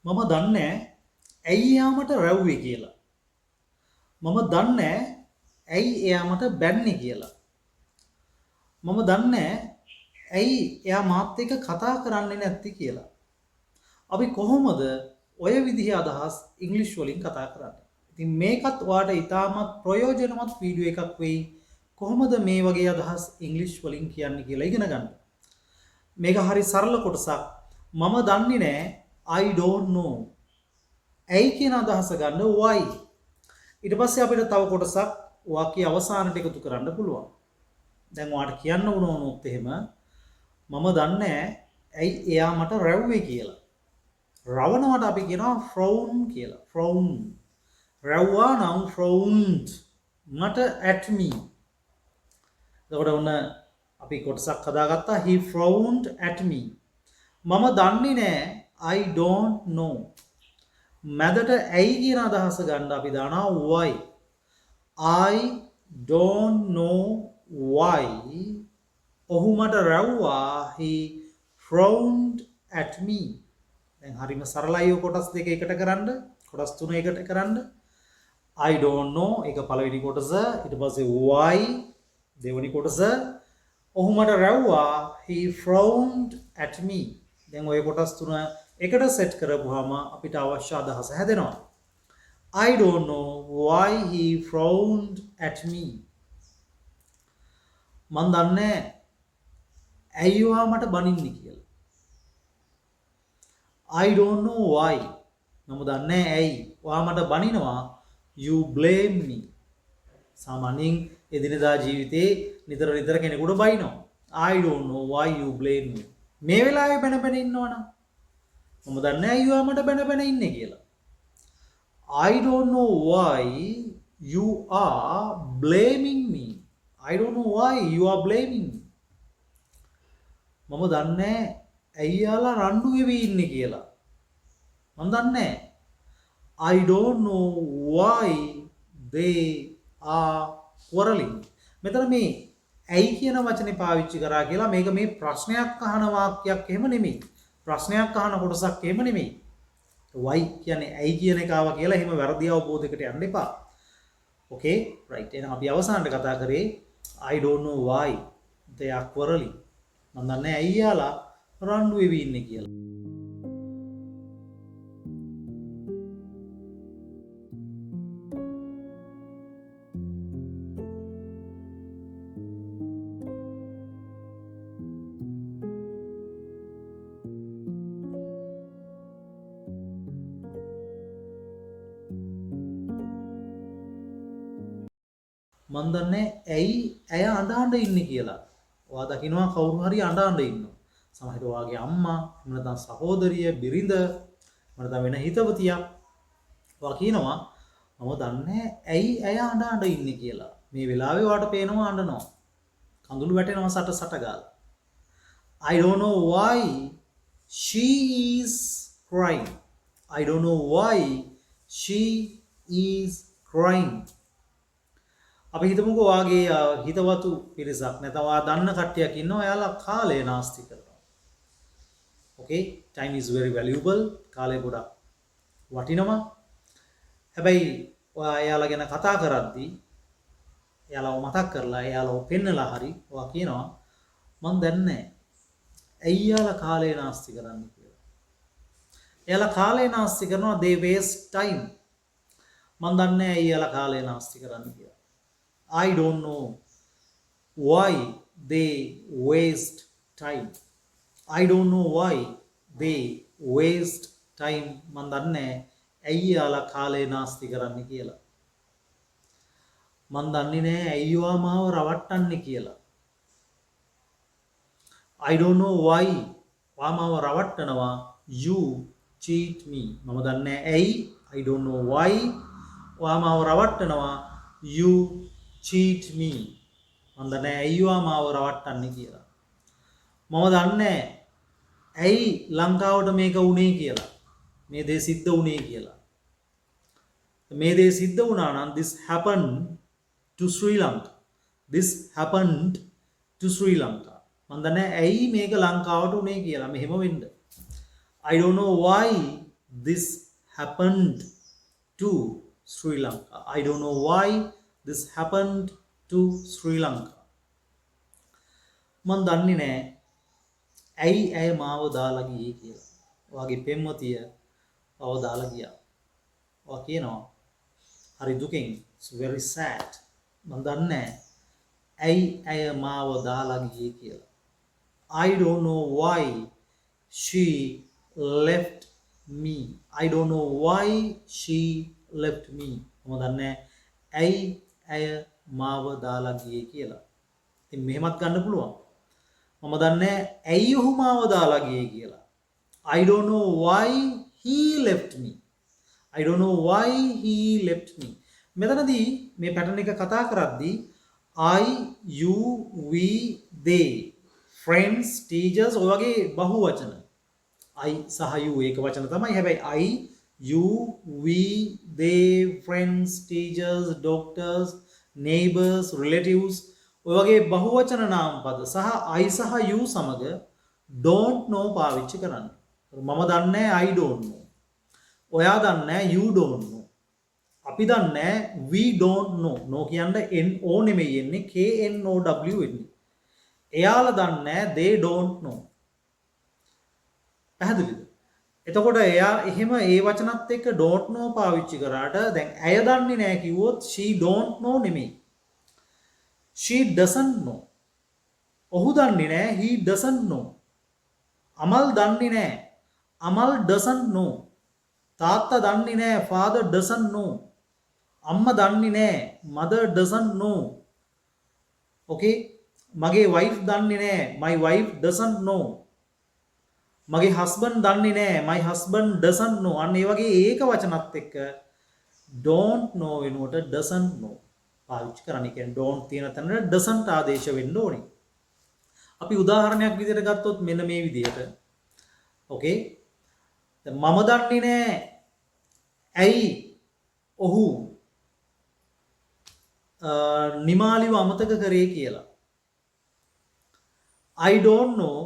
මම දන්නේ ඇයි එයා මට රැව්වේ කියලා. මම දන්නේ ඇයි එයා මට බැන්නේ කියලා. මම දන්නේ ඇයි එයා මාත් එක්ක කතා කරන්නේ නැත්තේ කියලා. අපි කොහොමද ඔය විදිහේ අදහස් ඉංග්‍රීසි වලින් කතා කරන්නේ? ඉතින් මේකත් ඔයාලට ඉතාමත් ප්‍රයෝජනවත් වීඩියෝ එකක් වෙයි. කොහොමද මේ වගේ අදහස් ඉංග්‍රීසි වලින් කියන්නේ කියලා ඉගෙන ගන්න. මේක හරි සරල කොටසක්. මම දන්නේ නැහැ I don't know. ඇයි කියන අදහස ගන්න why. ඊට පස්සේ අපිට තව කොටසක් වාක්‍ය අවසානට එකතු කරන්න පුළුවන්. දැන් ඔයාලට කියන්න වුණොත් එහෙම මම දන්නේ ඇයි එයා මට රැව්වේ කියලා. රවණවට අපි කියනවා frown කියලා. frown. රැව්වා නම් frowned. මට at me. එතකොට ඔන්න අපි කොටසක් හදාගත්තා he frowned at me. මම දන්නේ නෑ I don't know. මැදට ඇයි කියන අදහස ගන්න අපි දානවා why. I don't know why. ඔහු මට රැව්වා he frowned at me. දැන් හරිම සරලයි ඔය කොටස් දෙක එකට කරන්න. කොටස් තුන එකට කරන්න. I don't know ඒක පළවෙනි කොටස. ඊට පස්සේ why දෙවෙනි කොටස. ඔහු මට රැව්වා he frowned at me. දැන් ඔය කොටස් තුන එකට සෙට් කරපුවාම අපිට අවශ්‍ය අදහස හැදෙනවා. I don't know why he frowned at me. මන් දන්නේ ඇයි ඔයා මට බනින්නේ කියලා. I don't know why. මම දන්නේ ඇයි ඔයා මට බනිනවා. You blame me. සාමාන්‍යයෙන් එදිනෙදා ජීවිතේ නිතර කෙනෙකුට බනිනවා. I don't know why you blame me. මේ වෙලාවේ බැන ඉන්නවනම් මම දන්නේ ඇයි ඔයා මට බැන ඉන්නේ කියලා. I don't know why you are blaming me. I don't know why you are blaming me. මම දන්නේ ඇයි යාලා රණ්ඩු වෙවි ඉන්නේ කියලා. මම දන්නේ I don't know why they are quarreling. මෙතන මේ ඇයි කියන වචනේ පාවිච්චි කරා කියලා මේක මේ ප්‍රශ්නයක් අහන වාක්‍යයක් එහෙම නෙමෙයි. ප්‍රශ්නයක් අහන කොටසක් එහෙම නෙමෙයි. why කියන්නේ ඇයි කියන එක ආවා කියලා එහෙම වැරදි අවබෝධයකට යන්න එපා. okay right එහෙනම් අපි අවසානට කතා කරේ I don't know why they are quarreling. මම දන්නේ ඇයි යාලා රණ්ඩු වෙවි ඉන්නේ කියලා. මන් දන්නේ ඇයි ඇය අඬ ඉන්නේ කියලා. ඔයා දකින්නවා කවුරු හරි අඬ ඉන්නවා. සමහරවිට ඔයාගේ අම්මා, එහෙම නැත්නම් සහෝදරිය, බිරිඳ, එහෙම නැත්නම් වෙන හිතවතියක්. ඔයා කියනවා මම දන්නේ ඇයි ඇය අඬ ඉන්නේ කියලා. මේ වෙලාවේ ඔයාට පේනවා අඬනවා. කඳුළු වැටෙනවා සට ගාලා. I don't know why she is crying. I don't know why she is crying. අපි හිතමුකෝ ඔයාගේ හිතවතු පිරිසක් නැත්නම් ඔයා දන්න කට්ටියක් ඉන්නවා එයාලා කාලය නාස්ති කරනවා. okay time is very valuable. කාලය ගොඩක් වටිනවා. හැබැයි ඔයා එයාලා ගැන කතා කරද්දී එයාලව මතක් කරලා එයාලව පෙන්නලා හරි ඔයා කියනවා මං දන්නේ ඇයි එයාලා කාලය නාස්ති කරන්නේ කියලා. එයාලා කාලය නාස්ති කරනවා they waste time. මං දන්නේ ඇයි එයාලා කාලය නාස්ති කරන්නේ කියලා. I don't know why they waste time. I don't know why they waste time. මන් දන්නේ ඇයි යාලා කාලේ නාස්ති කරන්නේ කියලා. මන් දන්නේ නැහැ ඇයි යා මාව රවට්ටන්නේ කියලා. I don't know why වා මාව රවට්ටනවා. You cheat me. මම දන්නේ ඇයි I don't know why වා මාව රවට්ටනවා. You cheat me. මම දන්නේ ඇයි වා මාව රවට්ටන්නේ කියලා. මම දන්නේ ඇයි ලංකාවට මේක වුනේ කියලා. මේ දේ සිද්ධ වුනේ කියලා. මේ දේ සිද්ධ වුණා නම් this happened to Sri Lanka. This happened to Sri Lanka. මම දන්නේ ඇයි මේක ලංකාවට වුනේ කියලා. මෙහෙම වෙන්න. I don't know why this happened to Sri Lanka. I don't know why this happened to Sri Lanka. මන් දන්නේ නැහැ ඇයි ඇය මාව දාලා ගියේ කියලා. ඔයාගේ පෙම්වතිය ඔව දාලා ගියා. ඔයා කියනවා හරි දුකින්, it's very sad. මන් දන්නේ නැහැ ඇයි ඇය මාව දාලා ගියේ කියලා. I don't know why she left me. I don't know why she left me. මම දන්නේ ඇයි ඇය මාව දාලා ගියේ කියලා. ඉතින් මෙහෙමත් ගන්න පුළුවන්. මම දන්නේ ඇයි ඔහු මාව දාලා ගියේ කියලා. I don't know why he left me. I don't know why he left me. මෙතනදී මේ පැටර්න් එක කතා කරද්දී I, you, we, they, friends, teachers ඔය වගේ බහු වචන. I සහ you ඒක වචන තමයි. හැබැයි I, you, we, they, friends, teachers, doctors, neighbors, relatives ඔය වගේ බහු වචන නාම පද සහ I සහ you සමග don't know පාවිච්චි කරන්න. මම දන්නේ I don't know. ඔයා දන්නේ you don't know. අපි දන්නේ we don't know. no කියන්නේ no නෙමෙයි එන්නේ know එන්නේ. එයාලා දන්නේ they don't know. පැහැදිලිද? එතකොට එයා එහෙම ඒ වචනත් එක්ක don't know පාවිච්චි කරාට දැන් ඇය දන්නේ නැහැ කිව්වොත් she don't know නෙමෙයි. she doesn't know. ඔහු දන්නේ නැහැ he doesn't know. අමල් දන්නේ නැහැ අමල් doesn't know. තාත්තා දන්නේ නැහැ father doesn't know. අම්මා දන්නේ නැහැ mother doesn't know. okay මගේ wife දන්නේ නැහැ my wife doesn't know. මගේ husband දන්නේ නැහැ my husband doesn't know. අන්න ඒ වගේ ඒක වචනත් එක්ක don't know වෙනුවට doesn't know පාවිච්චි කරන්න. කියන්නේ don't තියෙන තැනට doesn't ආදේශ වෙන්න ඕනේ. අපි උදාහරණයක් විදිහට ගත්තොත් මෙන්න මේ විදිහට. okay මම දන්නේ නැහැ ඇයි ඔහු නිමාලිව අමතක කරේ කියලා. I don't know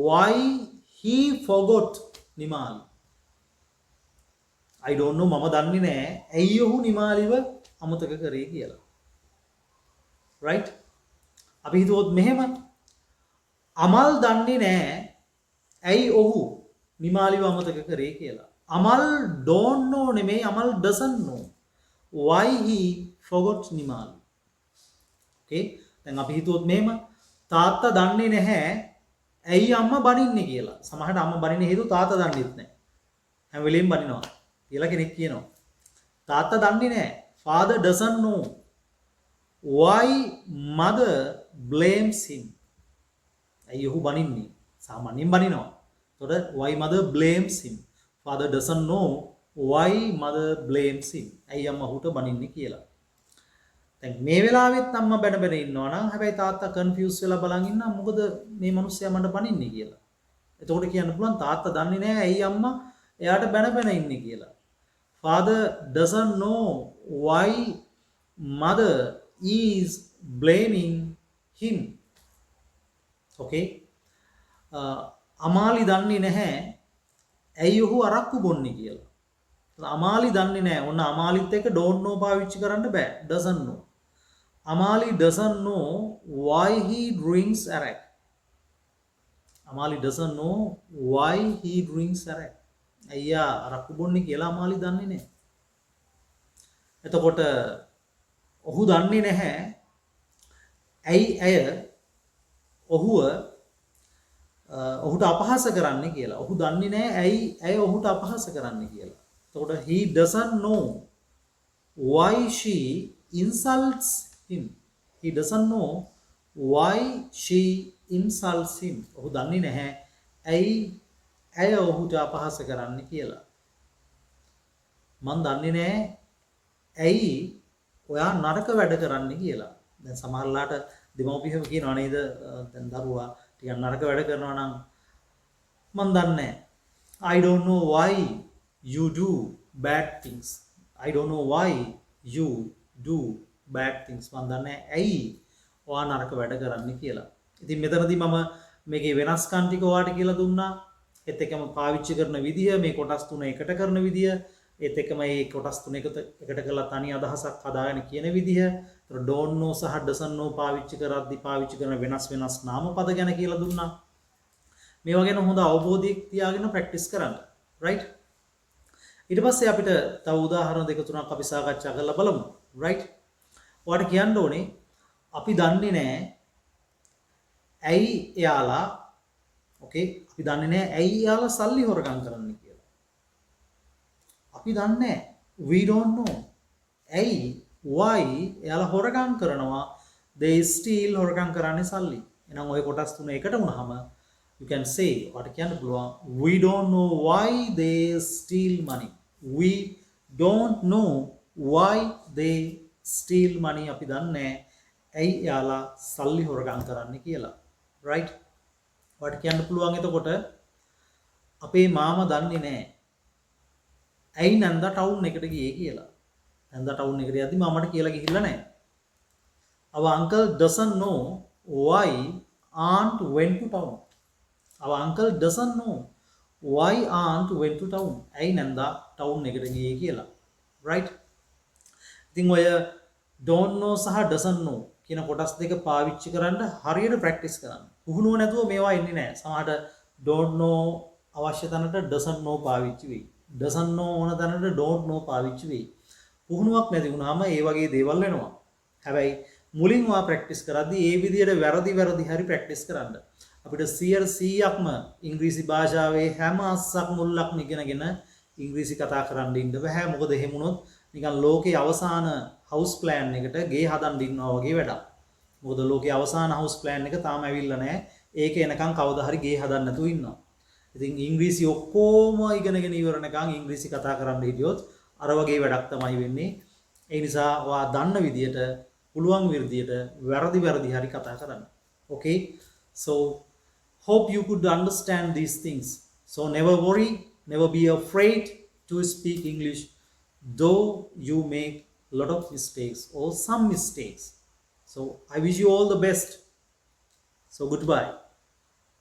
why he forgot Nimali. I don't know මම දන්නේ නැහැ ඇයි ඔහු නිමාලිව අමතක කරේ කියලා. right? අපි හිතුවොත් මෙහෙම අමල් දන්නේ නැහැ ඇයි ඔහු නිමාලිව අමතක කරේ කියලා. අමල් don't know නෙමෙයි Amal doesn't know why he forgot Nimali. okay දැන් අපි හිතුවොත් මෙහෙම තාත්තා දන්නේ නැහැ ඇයි අම්මා බනින්නේ කියලා. සමහරට අම්මා බනින්නේ හේතුව තාත්තා දන්නෙත් නැහැ. හැම වෙලෙම බනිනවා කියලා කෙනෙක් කියනවා. තාත්තා දන්නේ නැහැ father doesn't know why mother blames him. ඇයි ඔහු බනින්නේ? සාමාන්‍යයෙන් බනිනවා. එතකොට why mother blames him. father doesn't know why mother blames him. ඇයි අම්මා ඔහුට බනින්නේ කියලා. දැන් මේ වෙලාවෙත් අම්මා බැන බැන ඉන්නවා නම් හැබැයි තාත්තා කන්ෆියුස් වෙලා බලන් ඉන්නවා මොකද මේ මිනිස්සයා මට බනින්නේ කියලා. එතකොට කියන්න පුළුවන් තාත්තා දන්නේ නැහැ ඇයි අම්මා එයාට බැන බැන ඉන්නේ කියලා. father doesn't know why mother is blaming him. okay Amali දන්නේ නැහැ ඇයි ඔහු අරක්කු බොන්නේ කියලා. අමාලි දන්නේ නැහැ. ඔන්න අමාලිත් එක්ක don't know පාවිච්චි කරන්න බෑ. doesn't know. Amali doesn't know why he drinks arak. Amali doesn't know why he drinks arak. අයියා අරක්කු බොන්නේ කියලා අමාලි දන්නේ නැහැ. එතකොට ඔහු දන්නේ නැහැ ඇයි ඇය ඔහුට අපහාස කරන්නේ කියලා. ඔහු දන්නේ නැහැ ඇයි ඇය ඔහුට අපහාස කරන්නේ කියලා. එතකොට he doesn't know why she insults him. He doesn't know why she insults him. ඔහු දන්නේ නැහැ ඇයි ඇය ඔහුට අපහාස කරන්නේ කියලා. මන් දන්නේ නැහැ ඇයි ඔයා නරක වැඩ කරන්නේ කියලා. දැන් සමහරලාට දෙමව්පියෝ කියනවා නේද දැන් දරුවා ටිකක් නරක වැඩ කරනවා නම් මන් දන්නේ නැහැ. I don't know why you do bad things. I don't know why you do bad things. මන් දන්නේ ඇයි ඔයා නරක වැඩ කරන්නේ කියලා. ඉතින් මෙතනදී මම මේකේ වෙනස්කම් ටික ඔයාලට කියලා දුන්නා. ඒත් එක්කම පාවිච්චි කරන විදිය මේ කොටස් තුන එකට කරන විදිය ඒත් එක්කම මේ කොටස් තුන එකට කරලා තනි අදහසක් හදාගෙන කියන විදිය don't know සහ doesn't know පාවිච්චි කරද්දී පාවිච්චි කරන වෙනස් වෙනස් නාමපද ගැන කියලා දුන්නා. මේවා ගැන හොඳ අවබෝධයක් තියාගෙන ප්‍රැක්ටිස් කරන්න. right? ඊට පස්සේ අපිට තව උදාහරණ දෙක තුනක් අපි සාකච්ඡා කරලා බලමු. right? ඔයාලට කියන්න ඕනේ අපි දන්නේ නැහැ ඇයි එයාලා okay අපි දන්නේ නැහැ ඇයි එයාලා සල්ලි හොරගම් කරන්නේ කියලා. අපි දන්නේ නැහැ. We don't know. ඇයි why එයාලා හොරගම් කරනවා they steal හොරගම් කරන්නේ සල්ලි. එහෙනම් ওই කොටස් තුන එකට වුණාම you can say ඔයාලට කියන්න පුළුවන් we don't know why they steal money. We don't know why they steal money. අපි දන්නේ නැහැ ඇයි එයාලා සල්ලි හොරගම් කරන්නේ කියලා. right? ඔයාලට කියන්න පුළුවන් එතකොට අපේ මාමා දන්නේ නැහැ ඇයි නන්දා ටවුන් එකට ගියේ කියලා. නන්දා ටවුන් එකට යද්දි මාමට කියලා ගිහිල්ලා නැහැ. Our uncle doesn't know why aunt went to town. Our uncle doesn't know why aunt went to town. ඇයි නන්දා ටවුන් එකට ගියේ කියලා. right? ඉතින් ඔය don't know සහ doesn't know කියන කොටස් දෙක පාවිච්චි කරන්න හරියට ප්‍රැක්ටිස් කරන්න. පුහුණුව නැතුව මේවා එන්නේ නැහැ. සමහරට don't know අවශ්‍ය තැනට doesn't know පාවිච්චි වෙයි. doesn't know ඕන තැනට don't know පාවිච්චි වෙයි. පුහුණුවක් නැති වුණාම ඒ වගේ දේවල් වෙනවා. හැබැයි මුලින්ම ප්‍රැක්ටිස් කරද්දී ඒ විදිහට වැරදි හරි ප්‍රැක්ටිස් කරන්න. අපිට 100%ක්ම ඉංග්‍රීසි භාෂාවේ හැම අස්සක් මුල්ලක්ම ඉගෙනගෙන ඉංග්‍රීසි කතා කරන්න ඉන්න බෑ. මොකද එහෙම වුණොත් නිකන් ලෝකේ අවසාන හවුස් ප්ලෑන් එකට ගේ හදන්න ඉන්නවා වගේ වැඩක්. මොකද ලෝකේ අවසාන හවුස් ප්ලෑන් එක තාම ඇවිල්ලා නැහැ. ඒක එනකන් කවදා හරි ගේ හදන්න නැතුව ඉන්නවා. ඉතින් ඉංග්‍රීසි ඔක්කොම ඉගෙනගෙන ඉවරනකන් ඉංග්‍රීසි කතා කරන්න හිටියොත් අර වගේ වැඩක් තමයි වෙන්නේ. ඒ නිසා ඔයා දන්න විදියට පුළුවන් විදියට වැරදි හරි කතා කරන්න. Okay? So hope you could understand these things. So never worry, never be afraid to speak English though you make a lot of mistakes or some mistakes. So I wish you all the best. So goodbye.